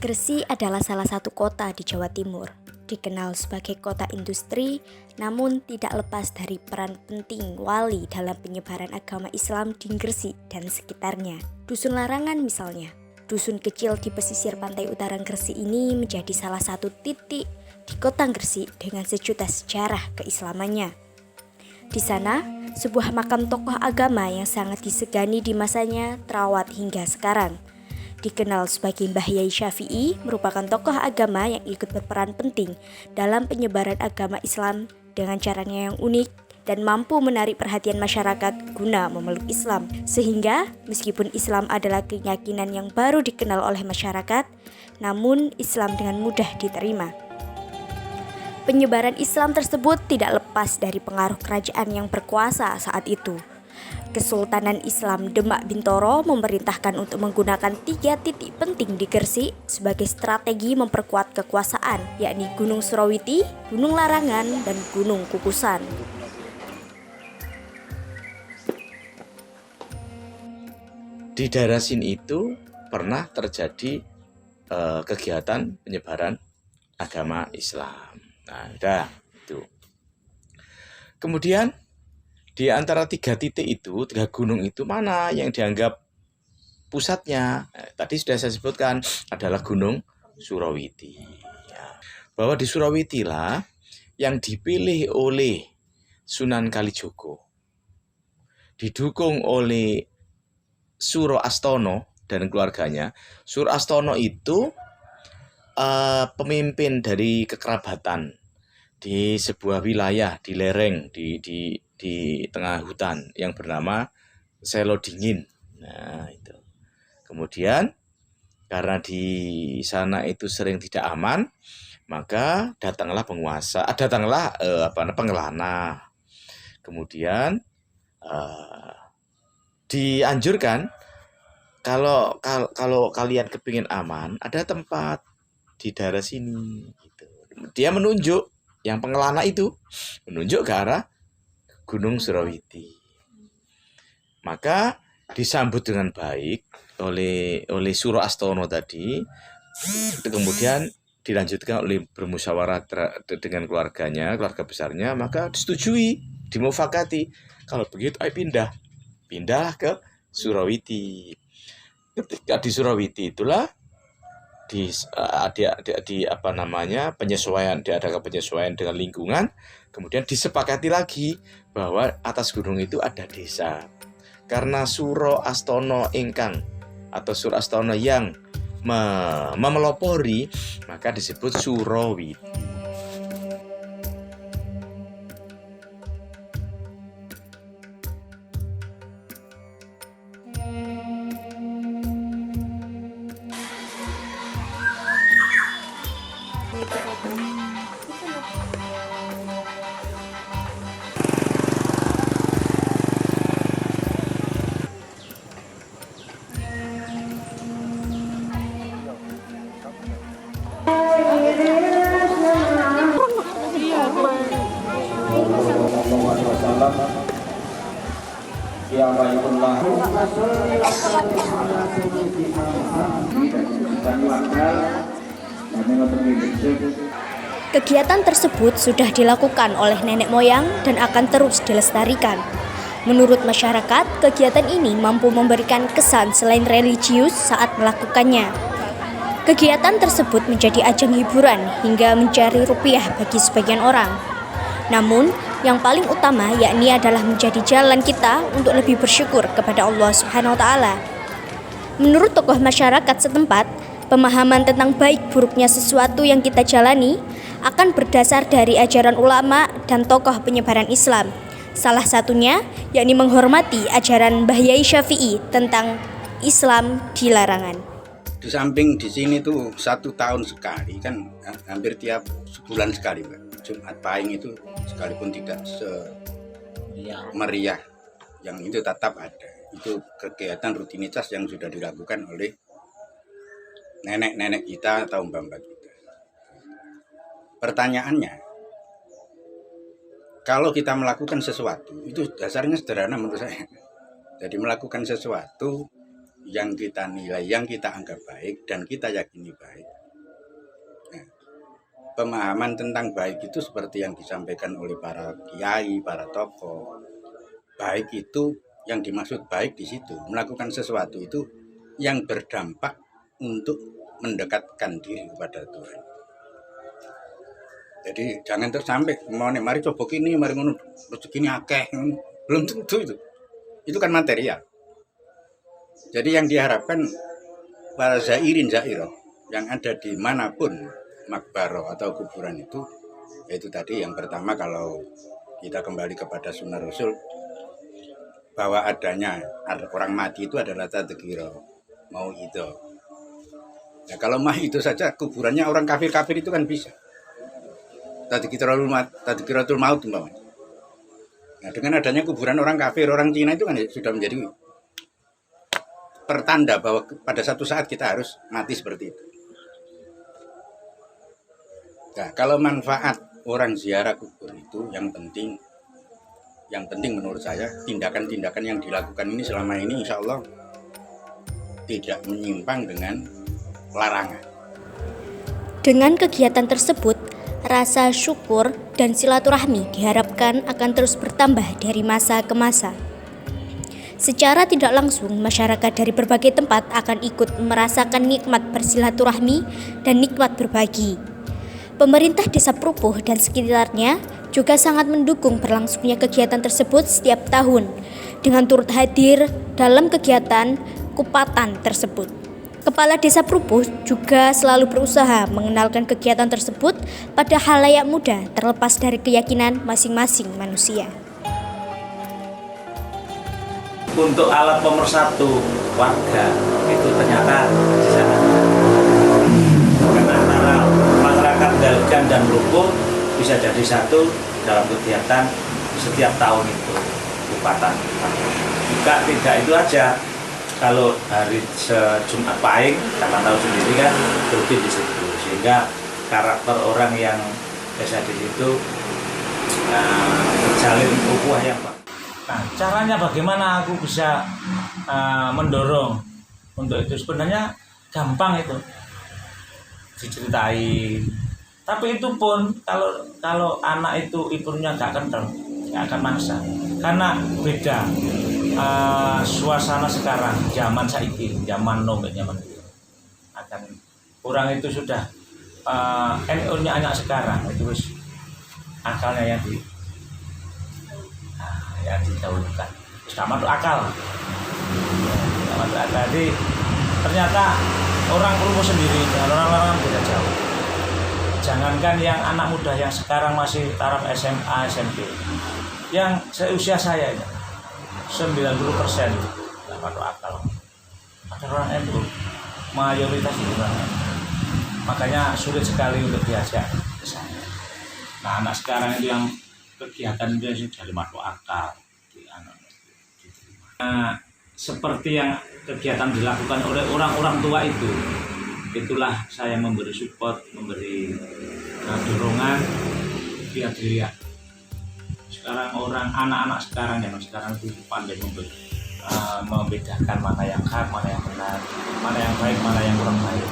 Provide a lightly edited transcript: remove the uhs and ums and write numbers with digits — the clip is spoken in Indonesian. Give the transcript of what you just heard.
Gresik adalah salah satu kota di Jawa Timur. Dikenal sebagai kota industri, namun tidak lepas dari peran penting wali dalam penyebaran agama Islam di Gresik dan sekitarnya. Dusun Larangan misalnya. Dusun kecil di pesisir pantai utara Gresik ini menjadi salah satu titik di kota Gresik dengan sejuta sejarah keislamannya. Di sana, sebuah makam tokoh agama yang sangat disegani di masanya terawat hingga sekarang. Dikenal sebagai Mbah Yai Syafi'i, merupakan tokoh agama yang ikut berperan penting dalam penyebaran agama Islam dengan caranya yang unik dan mampu menarik perhatian masyarakat guna memeluk Islam. Sehingga meskipun Islam adalah keyakinan yang baru dikenal oleh masyarakat, namun Islam dengan mudah diterima. Penyebaran Islam tersebut tidak lepas dari pengaruh kerajaan yang berkuasa saat itu. Kesultanan Islam Demak Bintoro memerintahkan untuk menggunakan 3 titik penting di Gresik sebagai strategi memperkuat kekuasaan, yakni Gunung Surawiti, Gunung Larangan, dan Gunung Kukusan. Di daerah sini itu pernah terjadi kegiatan penyebaran agama Islam. Nah, udah itu. Kemudian di antara 3 titik itu, 3 gunung itu mana yang dianggap pusatnya? Tadi sudah saya sebutkan adalah Gunung Surawiti. Ya. Bahwa di Surawiti lah yang dipilih oleh Sunan Kalijogo, didukung oleh Suro Astono dan keluarganya. Suro Astono itu pemimpin dari kekerabatan di sebuah wilayah di lereng di tengah hutan yang bernama Selo Dingin. Nah, itu. Kemudian karena di sana itu sering tidak aman, maka datanglah penguasa, pengelana. Kemudian dianjurkan kalau kalian kepingin aman, ada tempat di daerah sini. Gitu. Dia menunjuk, yang pengelana itu menunjuk ke arah Gunung Surawiti. Maka disambut dengan baik oleh Suro Astono tadi. Kemudian dilanjutkan oleh bermusyawarah dengan keluarganya, keluarga besarnya, maka disetujui, dimufakati. Kalau begitu ayo pindah ke Surawiti. Ketika di Surawiti itulah diadakan penyesuaian dengan lingkungan, kemudian disepakati lagi bahwa atas gunung itu ada desa. Karena Suro Astono Suro Astono yang memelopori, maka disebut Surawiti. Kegiatan tersebut sudah dilakukan oleh nenek moyang dan akan terus dilestarikan. Menurut masyarakat, kegiatan ini mampu memberikan kesan selain religius saat melakukannya. Kegiatan tersebut menjadi ajang hiburan hingga mencari rupiah bagi sebagian orang. Namun, yang paling utama yakni adalah menjadi jalan kita untuk lebih bersyukur kepada Allah Subhanahu wa taala. Menurut tokoh masyarakat setempat, pemahaman tentang baik buruknya sesuatu yang kita jalani akan berdasar dari ajaran ulama dan tokoh penyebaran Islam. Salah satunya yakni menghormati ajaran Mbah Yai Syafi'i tentang Islam di Larangan. Di samping di sini tuh 1 tahun sekali kan, hampir tiap sebulan sekali, Mbak. Jumat Pahing itu sekalipun tidak semeriah yang itu tetap ada. Itu kegiatan rutinitas yang sudah dilakukan oleh nenek-nenek kita atau mbak-mbak kita. Pertanyaannya, kalau kita melakukan sesuatu, itu dasarnya sederhana menurut saya. Jadi melakukan sesuatu yang kita nilai, yang kita anggap baik dan kita yakini baik. Nah, pemahaman tentang baik itu seperti yang disampaikan oleh para kiai, para tokoh. Baik itu yang dimaksud baik di situ melakukan sesuatu itu yang berdampak untuk mendekatkan diri kepada Tuhan. Jadi jangan sampai mau nih mari coba kini, mari ngono rezeki ini akeh, belum tentu itu. Itu kan material. Jadi yang diharapkan para zairin zairah yang ada di manapun makbaro atau kuburan itu, yaitu tadi yang pertama kalau kita kembali kepada sunnah Rasul bahwa adanya orang mati itu adalah tadzkirah mau itu. Ya kalau mah itu saja kuburannya orang kafir-kafir itu kan bisa. Tadzkiratul maut umpamanya. Nah, dengan adanya kuburan orang kafir, orang Cina itu kan sudah menjadi pertanda bahwa pada satu saat kita harus mati seperti itu. Nah, kalau manfaat orang ziarah kubur itu yang penting menurut saya tindakan-tindakan yang dilakukan ini selama ini insya Allah tidak menyimpang dengan larangan. Dengan kegiatan tersebut, rasa syukur dan silaturahmi diharapkan akan terus bertambah dari masa ke masa. Secara tidak langsung, masyarakat dari berbagai tempat akan ikut merasakan nikmat bersilaturahmi dan nikmat berbagi. Pemerintah Desa Prupuh dan sekitarnya juga sangat mendukung berlangsungnya kegiatan tersebut setiap tahun dengan turut hadir dalam kegiatan kupatan tersebut. Kepala Desa Prupuh juga selalu berusaha mengenalkan kegiatan tersebut pada khalayak muda terlepas dari keyakinan masing-masing manusia. Untuk alat pemersatu warga itu ternyata di sana. Karena antara masyarakat Galugan dan Prupuh bisa jadi satu dalam kegiatan setiap tahun itu kupatan. Juga tidak itu aja. Kalau hari Jumat Pahing, karena tahu sendiri kan rutin di situ, sehingga karakter orang yang biasa di situ terjalin ukhuwah yang baik. Nah, caranya bagaimana aku bisa mendorong untuk itu? Sebenarnya gampang itu diceritain. Tapi itu pun kalau anak itu ibunya nggak kental, nggak akan maksa, karena beda. Suasana sekarang, zaman saiki, zaman nombek, zaman itu akan orang itu sudah NU-nya anak sekarang itu terus akalnya yang didahulukan, sama tuh akal. Jadi ternyata orang Prupuh sendiri dengan orang-orang beda jauh. Jangankan yang anak muda yang sekarang masih taraf SMA, SMP, yang seusia saya ini 90% nggak masuk akal. Ada orang NU, mayoritas itu orang NU. Makanya sulit sekali untuk diajak ke sana. Nah, anak sekarang itu yang kegiatan dia sih jadi masuk akal. Nah, seperti yang kegiatan dilakukan oleh orang-orang tua itu, itulah saya memberi support, memberi dorongan biar dilihat. Sekarang anak-anak sekarang itu pandai membedakan mana yang hak, mana yang benar, mana yang baik, mana yang kurang baik.